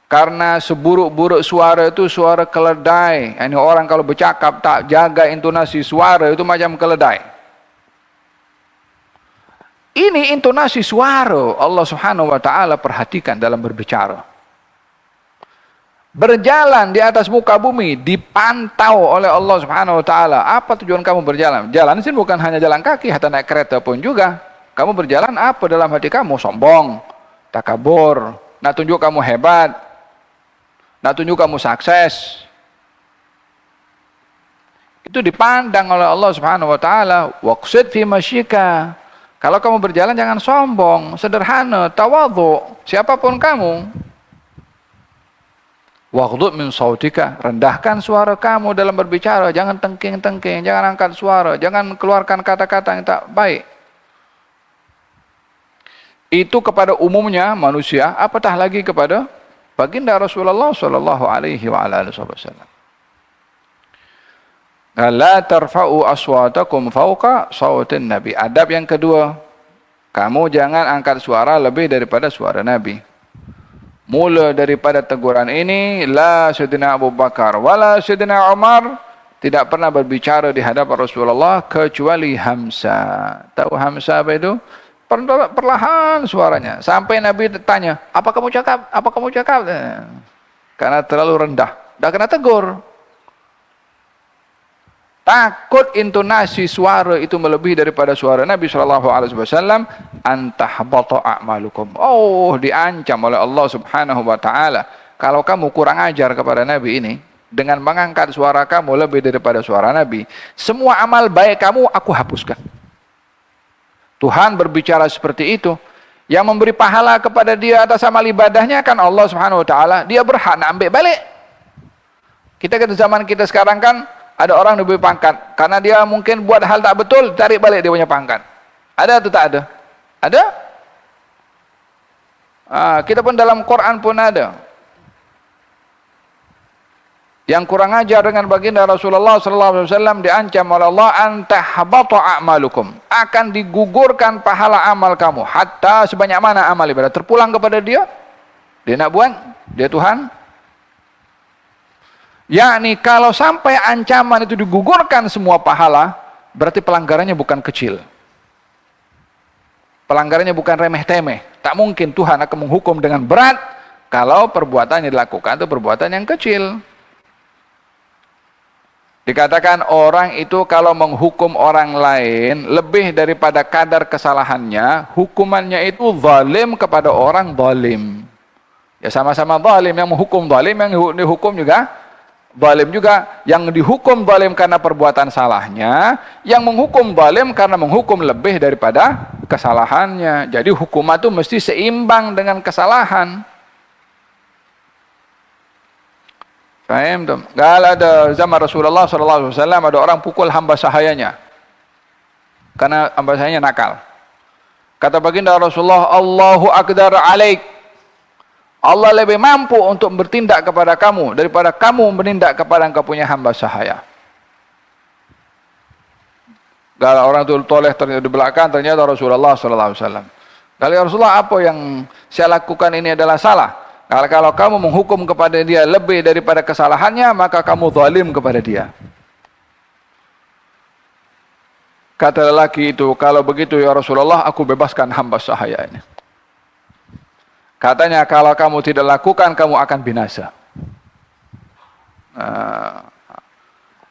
Karena seburuk-buruk suara itu suara keledai. Ini orang kalau bercakap tak jaga intonasi suara itu macam keledai. Ini intonasi suara Allah Subhanahu wa taala perhatikan dalam berbicara. Berjalan di atas muka bumi dipantau oleh Allah Subhanahu wa taala. Apa tujuan kamu berjalan? Jalan sini bukan hanya jalan kaki, hatta naik kereta pun juga. Kamu berjalan apa dalam hati kamu? Sombong, takabur, nak tunjuk kamu hebat, nak tunjuk kamu sukses. Itu dipandang oleh Allah Subhanahu wa taala. Waqsid fi masyika. Kalau kamu berjalan jangan sombong, sederhana, tawadhu, siapapun kamu. Waghdud min sautika, rendahkan suara kamu dalam berbicara, jangan tengking-tengking, jangan angkat suara, jangan keluarkan kata-kata yang tak baik. Itu kepada umumnya manusia, apatah lagi kepada baginda Rasulullah sallallahu alaihi wasallam. La tarfa'u aswatakum fawqa sawtin nabi. Adab yang kedua, kamu jangan angkat suara lebih daripada suara Nabi. Mula daripada teguran ini, la Sayyidina Abu Bakar wala Sayyidina Umar tidak pernah berbicara di hadapan Rasulullah kecuali Hamzah. Tahu Hamzah apa itu? Perlahan suaranya. Sampai Nabi tanya, apa kamu cakap? Apa kamu cakap? Karena terlalu rendah. Dah kena tegur. Takut intonasi suara itu melebihi daripada suara Nabi SAW, antahbata a'malukum. Oh, diancam oleh Allah Subhanahu wa taala. Kalau kamu kurang ajar kepada Nabi ini dengan mengangkat suara kamu lebih daripada suara Nabi, semua amal baik kamu aku hapuskan. Tuhan berbicara seperti itu. Yang memberi pahala kepada dia atas amal ibadahnya kan Allah Subhanahu wa taala. Dia berhak nak ambil balik. Kita ke zaman kita sekarang kan ada orang diberi pangkat karena dia mungkin buat hal tak betul, tarik balik dia punya pangkat. Ada atau tak ada? Ada? Kita pun dalam Quran pun ada. Yang kurang ajar dengan baginda Rasulullah sallallahu alaihi wasallam diancam oleh Allah, antahbata a'malukum, akan digugurkan pahala amal kamu hatta sebanyak mana amal ibadah terpulang kepada dia. Dia nak buat, dia Tuhan. Yakni kalau sampai ancaman itu digugurkan semua pahala, berarti pelanggarannya bukan kecil. Pelanggarannya bukan remeh-temeh. Tak mungkin Tuhan akan menghukum dengan berat kalau perbuatan yang dilakukan itu perbuatan yang kecil. Dikatakan orang itu kalau menghukum orang lain lebih daripada kadar kesalahannya, hukumannya itu zalim kepada orang zalim. Ya sama-sama zalim, yang menghukum zalim, yang dihukum juga zalim juga. Yang dihukum zalim karena perbuatan salahnya, yang menghukum zalim karena menghukum lebih daripada kesalahannya. Jadi hukuman itu mesti seimbang dengan kesalahan. Faham tuh? Kalau ada zaman Rasulullah SAW ada orang pukul hamba sahayanya karena hamba sahayanya nakal. Kata baginda Rasulullah, Allahu Akbar alaik. Allah lebih mampu untuk bertindak kepada kamu daripada kamu menindak kepada engkau punya hamba sahaya. Kalau orang itu toleh di belakang, ternyata Rasulullah SAW. Kalau ya Rasulullah, apa yang saya lakukan ini adalah salah. Kalau kamu menghukum kepada dia lebih daripada kesalahannya, maka kamu zalim kepada dia. Kata lelaki itu, kalau begitu ya Rasulullah, aku bebaskan hamba sahaya ini. Katanya, kalau kamu tidak lakukan, kamu akan binasa.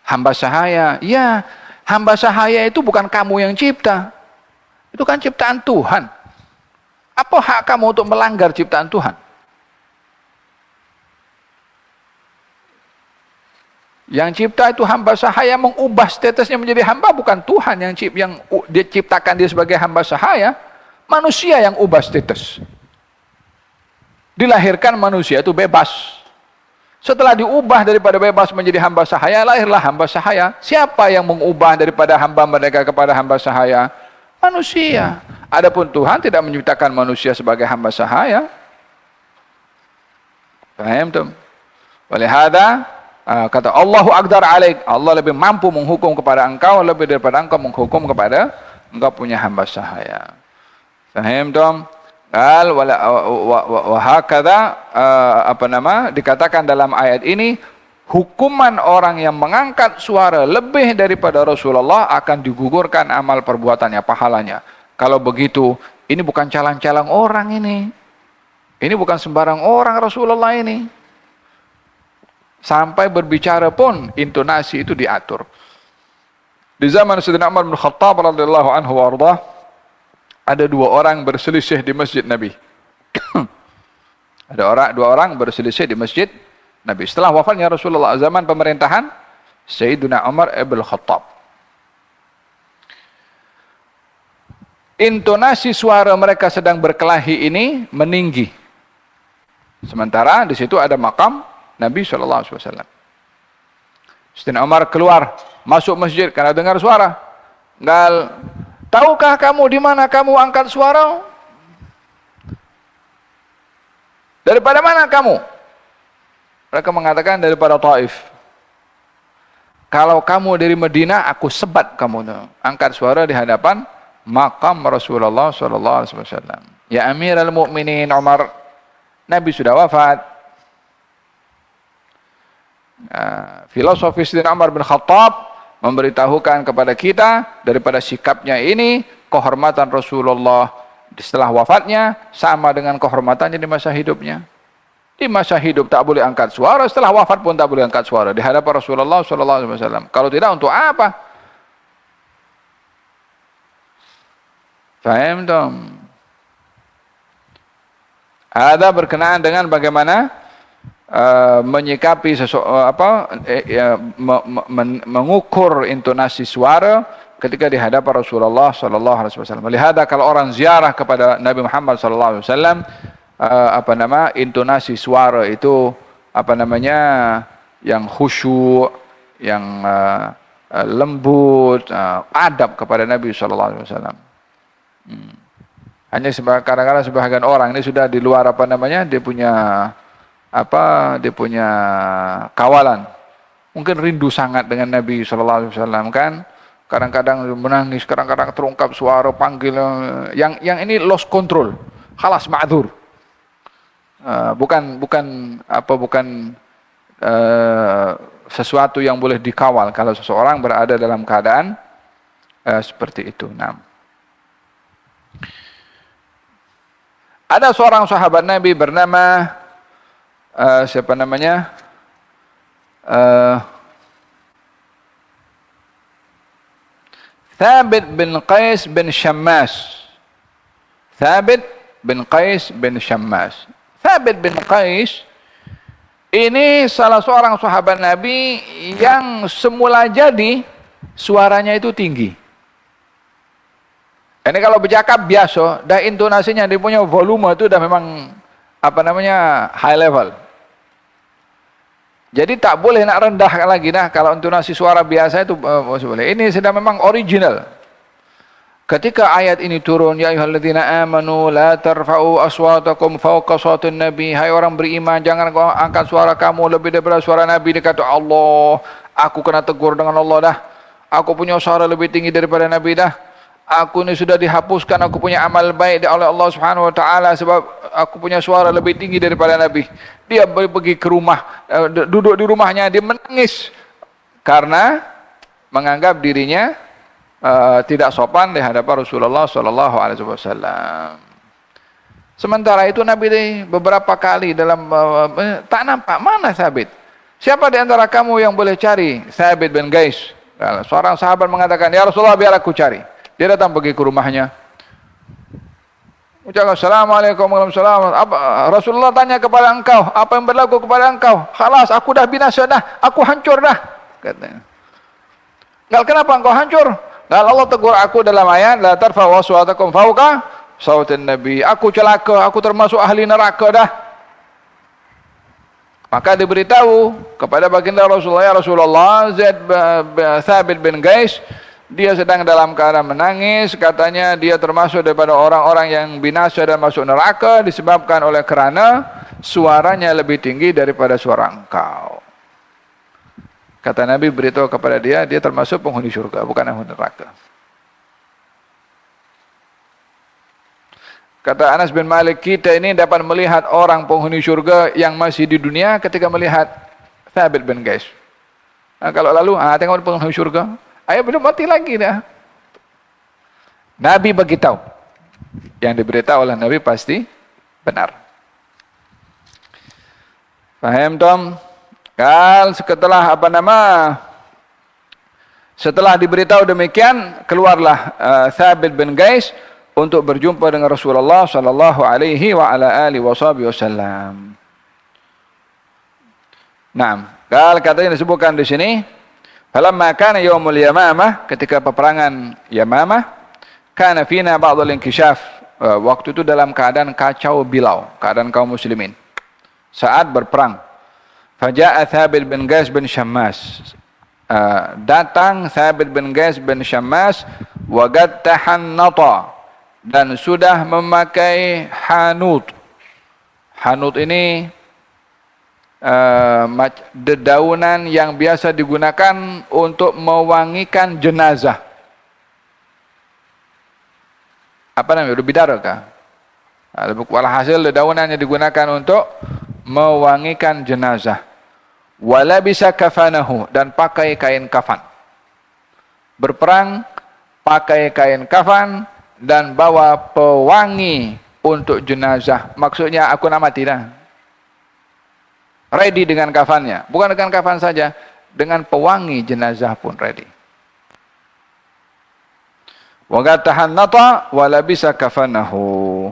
Hamba sahaya, ya, hamba sahaya itu bukan kamu yang cipta. Itu kan ciptaan Tuhan. Apa hak kamu untuk melanggar ciptaan Tuhan? Yang cipta itu hamba sahaya, mengubah statusnya menjadi hamba, bukan Tuhan yang dia ciptakan dia sebagai hamba sahaya. Manusia yang ubah status. Dilahirkan manusia itu bebas. Setelah diubah daripada bebas menjadi hamba sahaya, lahirlah hamba sahaya. Siapa yang mengubah daripada hamba mereka kepada hamba sahaya? Manusia. Adapun Tuhan tidak menciptakan manusia sebagai hamba sahaya. Paham tuh? Oleh hada, kata Allahu Akbar alaik, Allah lebih mampu menghukum kepada engkau lebih daripada engkau menghukum kepada engkau punya hamba sahaya. Faham dong? Qal wa hakadha, dikatakan dalam ayat ini, hukuman orang yang mengangkat suara lebih daripada Rasulullah akan digugurkan amal perbuatannya, pahalanya. Kalau begitu, ini bukan calang-calang orang ini. Ini bukan sembarang orang Rasulullah ini. Sampai berbicara pun intonasi itu diatur. Di zaman Sayyidina Umar bin Khattab radhiyallahu anhu warḍah, ada dua orang berselisih di masjid Nabi. Ada dua orang berselisih di masjid Nabi. Setelah wafatnya Rasulullah, zaman pemerintahan Sayyidina Umar bin Khattab. Intonasi suara mereka sedang berkelahi ini meninggi. Sementara di situ ada makam Nabi SAW. Sayyidina Umar keluar, masuk masjid karena dengar suara. Tahukah kamu di mana kamu angkat suara? Daripada mana kamu? Mereka mengatakan daripada Taif. Kalau kamu dari Madinah, aku sebat kamu. Angkat suara di hadapan makam Rasulullah SAW. Ya Amirul Mukminin Umar, Nabi sudah wafat. Filosofis Sayyidina Umar bin Khattab memberitahukan kepada kita daripada sikapnya ini, kehormatan Rasulullah setelah wafatnya sama dengan kehormatannya di masa hidupnya. Di masa hidup tak boleh angkat suara, setelah wafat pun tak boleh angkat suara di hadapan Rasulullah SAW. Kalau tidak, untuk apa? Faham tom? Ada berkenaan dengan bagaimana menyikapi mengukur intonasi suara ketika di hadapan Rasulullah SAW. Melihat kalau orang ziarah kepada Nabi Muhammad SAW, intonasi suara itu yang khusyuk, yang lembut, adab kepada Nabi SAW. Hanya kadang-kadang sebagian orang ini sudah di luar dia punya kawalan, mungkin rindu sangat dengan Nabi SAW kan, kadang-kadang menangis, kadang-kadang terungkap suara panggil, yang ini lost control, khalas ma'dzur. Bukan sesuatu yang boleh dikawal kalau seseorang berada dalam keadaan seperti itu. Nah, ada seorang sahabat Nabi bernama Thabit bin Qais bin Syammas. Thabit bin Qais bin Syammas. Thabit bin Qais ini salah seorang sahabat Nabi yang semula jadi suaranya itu tinggi. Ini kalau bercakap biasa, dah intonasinya dia punya volume itu dah memang high level. Jadi tak boleh nak rendah lagi dah. Kalau intonasi suara biasa itu masih boleh. Ini sudah memang original. Ketika ayat ini turun, ya ayyuhalladzina amanu la tarfa'u aswatakum fawqa sautin nabi. Hai orang beriman, jangan kau angkat suara kamu lebih daripada suara Nabi. Dia kata, Allah, aku kena tegur dengan Allah dah. Aku punya suara lebih tinggi daripada Nabi dah. Aku ini sudah dihapuskan, aku punya amal baik oleh Allah Subhanahu wa taala sebab aku punya suara lebih tinggi daripada Nabi. Dia pergi ke rumah, duduk di rumahnya, dia menangis karena menganggap dirinya tidak sopan di hadapan Rasulullah sallallahu alaihi wasallam. Sementara itu Nabi beberapa kali dalam tak nampak mana Thabit. Siapa di antara kamu yang boleh cari Thabit bin Qais? Seorang sahabat mengatakan, ya Rasulullah, biar aku cari. Dia datang pergi ke rumahnya. Ucapkan assalamualaikum warahmatullahi wabarakatuh. Rasulullah tanya kepada engkau, apa yang berlaku kepada engkau? Khalas, aku dah binasa dah, aku hancur dah, katanya. Kenapa engkau hancur? Allah tegur aku dalam ayat, la tarfa'u aswatakum fawqa sautin nabi. Aku celaka, aku termasuk ahli neraka dah. Maka diberitahu kepada baginda Rasulullah, ya Rasulullah, Thabit bin Qais, dia sedang dalam keadaan menangis, katanya dia termasuk daripada orang-orang yang binasa dan masuk neraka disebabkan oleh kerana suaranya lebih tinggi daripada suara engkau. Kata Nabi beritahu kepada dia, dia termasuk penghuni syurga, bukan penghuni neraka. Kata Anas bin Malik, kita ini dapat melihat orang penghuni syurga yang masih di dunia ketika melihat Thabit bin Qais. Nah, kalau lalu, tengok penghuni syurga, ayah belum mati lagi dah. Nabi beritahu, yang diberitahu oleh Nabi pasti benar. Faham Tom? Setelah diberitahu demikian, keluarlah Thabit bin Qais untuk berjumpa dengan Rasulullah sallallahu alaihi wa ala alihi wasallam. Naam, katanya disebutkan di sini, falamma kana yaumul yamamah, ketika peperangan Yamamah, kana fina ba'dul inkishaf, waktu itu dalam keadaan kacau bilau, keadaan kaum muslimin saat berperang. Faja'a Thabit bin Qais bin Syammas, datang Thabit bin Qais bin Syammas, wa qad tahannata, dan sudah memakai hanut. Hanut ini dedaunan yang biasa digunakan untuk mewangikan jenazah. Apa namanya? Bidara kah? Walhasil daunannya digunakan untuk mewangikan jenazah. Walabisa kafanahu, dan pakai kain kafan. Berperang pakai kain kafan dan bawa pewangi untuk jenazah. Maksudnya aku nak mati dah. Ready dengan kafannya. Bukan dengan kafan saja, dengan pewangi jenazah pun ready. Wa gatahannata wa labisa kafanahu.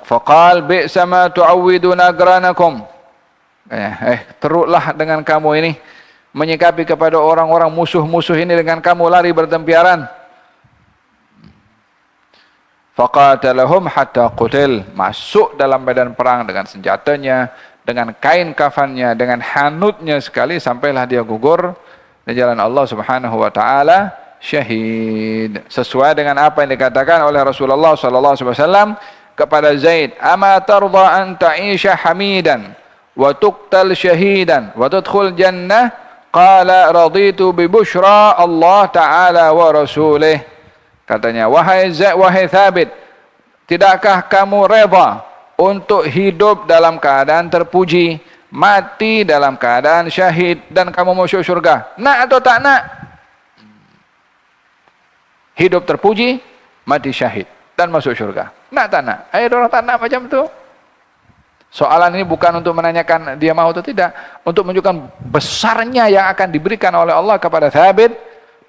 Faqal bi'sa ma tu'awwiduna agranakum. Teruklah dengan kamu ini menyikapi kepada orang-orang musuh-musuh ini dengan kamu lari bertempiaran. Faqatalahum hatta qutil. Masuk dalam medan perang dengan senjatanya, dengan kain kafannya, dengan hanutnya sekali, sampailah dia gugur di jalan Allah Subhanahu wa taala, syahid. Sesuai dengan apa yang dikatakan oleh Rasulullah sallallahu alaihi wasallam kepada Zaid, "Ama tarda an ta'isha hamidan wa tuqtal syahidan wa tadkhul jannah?" Qala raditu bi busyra Allah taala wa rasulih. Katanya, wahai Thabit, tidakkah kamu reda untuk hidup dalam keadaan terpuji, mati dalam keadaan syahid, dan kamu masuk syurga? Nak atau tak nak? Hidup terpuji, mati syahid, dan masuk syurga. Nak tak nak? Orang tak nak macam tu. Soalan ini bukan untuk menanyakan dia mau atau tidak, untuk menunjukkan besarnya yang akan diberikan oleh Allah kepada Thabit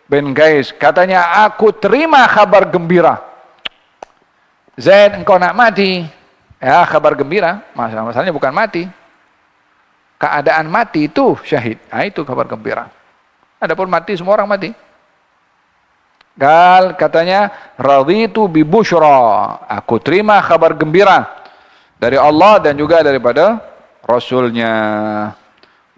bin Qais. Katanya, aku terima kabar gembira. Zaid, engkau nak mati. Ya, kabar gembira. Masalahnya bukan mati. Keadaan mati itu syahid. Nah, itu kabar gembira. Adapun mati, semua orang mati. Katanya, raditu bi busyra. Aku terima kabar gembira dari Allah dan juga daripada Rasulnya.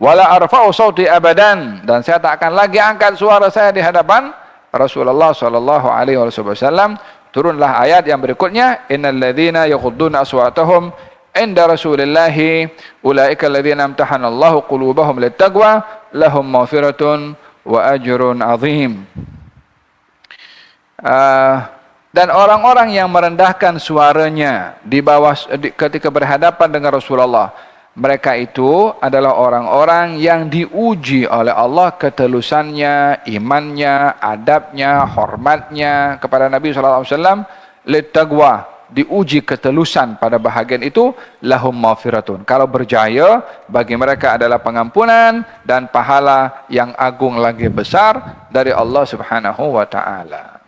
Wala arfa'u sauti abadan, dan saya tak akan lagi angkat suara saya di hadapan Rasulullah sallallahu alaihi wasallam. Turunlah ayat yang berikutnya, innal ladzina yaghudduna aswatahum inda rasulillahi ulaika alladzina amtahana Allahu qulubahum littaqwa lahum maghfiratun wa ajrun azim. Dan orang-orang yang merendahkan suaranya ketika berhadapan dengan Rasulullah, mereka itu adalah orang-orang yang diuji oleh Allah ketelusannya, imannya, adabnya, hormatnya kepada Nabi SAW. Littaqwa, diuji ketelusan pada bahagian itu. Lahum maghfiratun, kalau berjaya bagi mereka adalah pengampunan dan pahala yang agung lagi besar dari Allah Subhanahu wa taala.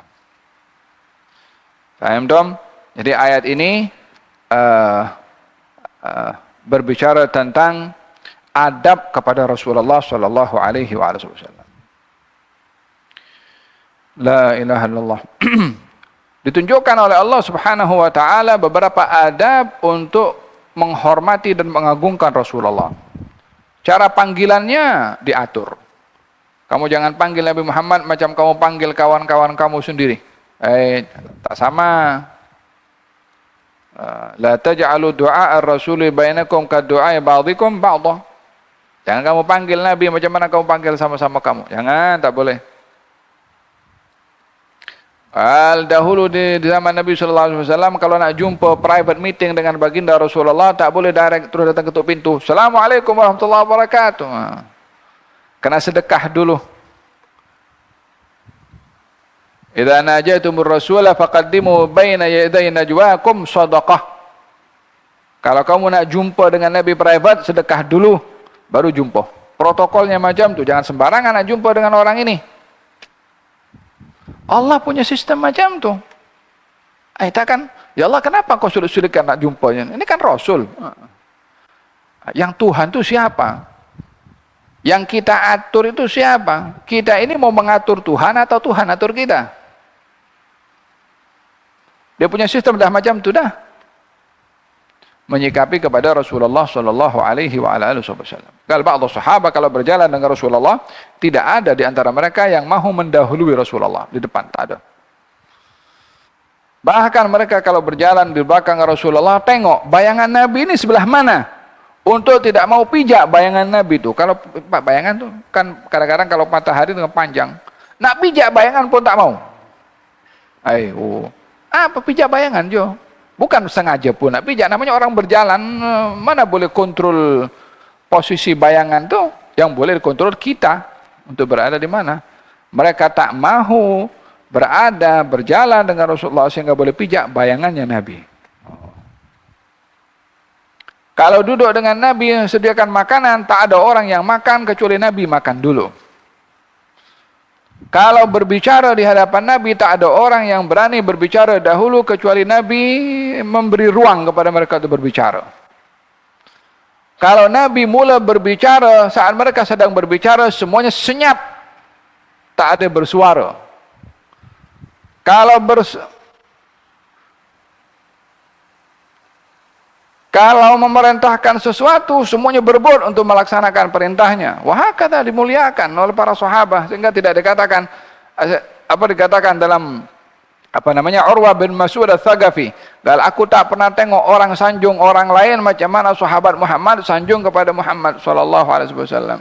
Paham dong? Jadi ayat ini berbicara tentang adab kepada Rasulullah sallallahu alaihi wasallam. La ilaha illallah. Ditunjukkan oleh Allah Subhanahu wa taala beberapa adab untuk menghormati dan mengagungkan Rasulullah. Cara panggilannya diatur. Kamu jangan panggil Nabi Muhammad macam kamu panggil kawan-kawan kamu sendiri. Tak sama. La taj'alu du'a ar-rasuli bainakum ka du'a ba'dikum ba'dha. Jangan kamu panggil Nabi macam mana kamu panggil sama-sama kamu. Jangan, tak boleh. Dahulu di zaman Nabi sallallahu alaihi wasallam, kalau nak jumpa private meeting dengan baginda Rasulullah, tak boleh direct terus datang ketuk pintu. Assalamualaikum warahmatullahi wabarakatuh. Kena sedekah dulu. Idza najaitumur rasula faqaddimu baina yaday najwaakum shadaqah. Kalau kamu nak jumpa dengan Nabi private, sedekah dulu baru jumpa. Protokolnya macam tu, jangan sembarangan nak jumpa dengan orang ini. Allah punya sistem macam tu. Takkan, ya Allah kenapa kau sulit-sulitkan nak jumpanya? Ini kan Rasul. Yang Tuhan tu siapa? Yang kita atur itu siapa? Kita ini mau mengatur Tuhan atau Tuhan atur kita? Dia punya sistem dah macam tu dah. Menyikapi kepada Rasulullah sallallahu alaihi wasallam. Kalau ba'd sahabat kalau berjalan dengan Rasulullah, tidak ada di antara mereka yang mahu mendahului Rasulullah di depan, tak ada. Bahkan mereka kalau berjalan di belakang Rasulullah, tengok bayangan Nabi ini sebelah mana, untuk tidak mau pijak bayangan Nabi itu. Kalau bayangan tu kan kadang-kadang kalau matahari dengan panjang, nak pijak bayangan pun tak mau. Apa pijak bayangan jo? Bukan sengaja pun nak pijak, namanya orang berjalan, mana boleh kontrol posisi bayangan tuh, yang boleh dikontrol kita untuk berada di mana. Mereka tak mahu berada, berjalan dengan Rasulullah sehingga boleh pijak bayangannya Nabi. Kalau duduk dengan Nabi, sediakan makanan, tak ada orang yang makan kecuali Nabi makan dulu. Kalau berbicara di hadapan Nabi, tak ada orang yang berani berbicara dahulu kecuali Nabi memberi ruang kepada mereka untuk berbicara. Kalau Nabi mula berbicara, saat mereka sedang berbicara, semuanya senyap, tak ada bersuara. Kalau memerintahkan sesuatu, semuanya berebut untuk melaksanakan perintahnya. Wahakata dimuliakan oleh para sahabat, sehingga tidak dikatakan, dikatakan dalam Urwah bin Mas'ud Ats-Tsaqafi, aku tak pernah tengok orang sanjung orang lain macam mana sahabat Muhammad sanjung kepada Muhammad sallallahu alaihi wasallam.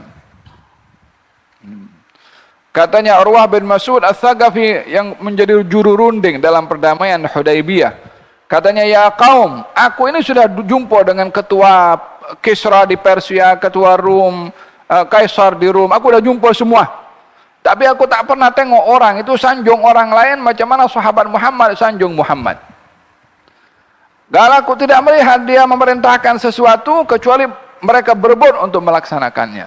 Katanya Urwah bin Mas'ud Ats-Tsaqafi yang menjadi juru runding dalam perdamaian Hudaybiyah. Katanya, ya kaum, aku ini sudah jumpa dengan ketua Kisra di Persia, ketua Rum, Kaisar di Rum, aku sudah jumpa semua. Tapi aku tak pernah tengok orang itu sanjung orang lain macam mana sahabat Muhammad sanjung Muhammad. Kalau aku tidak melihat dia memerintahkan sesuatu kecuali mereka berebut untuk melaksanakannya.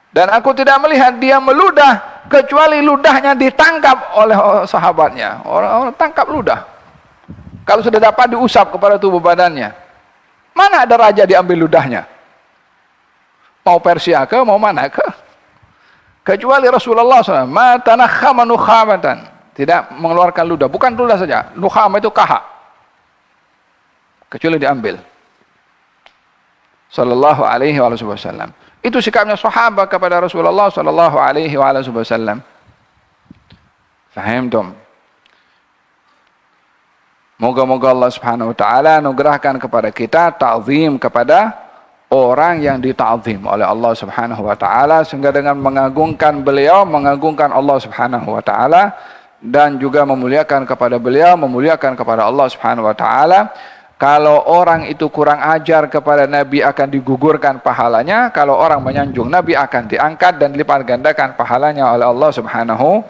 Dan aku tidak melihat dia meludah kecuali ludahnya ditangkap oleh sahabatnya. Orang tangkap ludah. Kalau sudah dapat diusap kepada tubuh badannya. Mana ada raja diambil ludahnya? Mau Persia ke, mau mana ke? Kecuali Rasulullah SAW. Ma tanakhama nukhamatan. Tidak mengeluarkan ludah. Bukan ludah saja. Nukhama itu kahak. Kecuali diambil. Sallallahu alaihi wasallam. Itu sikapnya sahabat kepada Rasulullah sallallahu alaihi wasallam. Fahimtum? Moga-moga Allah Subhanahu wa taala anugerahkan kepada kita ta'zim kepada orang yang dita'zim oleh Allah Subhanahu wa taala, sehingga dengan mengagungkan beliau, mengagungkan Allah Subhanahu wa taala, dan juga memuliakan kepada beliau, memuliakan kepada Allah Subhanahu wa taala. Kalau orang itu kurang ajar kepada Nabi akan digugurkan pahalanya, kalau orang menyanjung Nabi akan diangkat dan dilipat gandakan pahalanya oleh Allah Subhanahu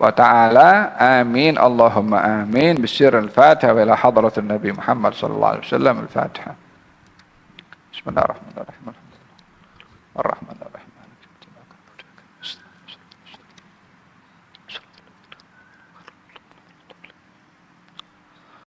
wa ta'ala. Amin Allahumma amin. Bisir al-Fatiha wa ila hadratin Nabi Muhammad sallallahu alaihi wasallam. Al-Fatiha. Bismillahirrahmanirrahim. Ar-Rahman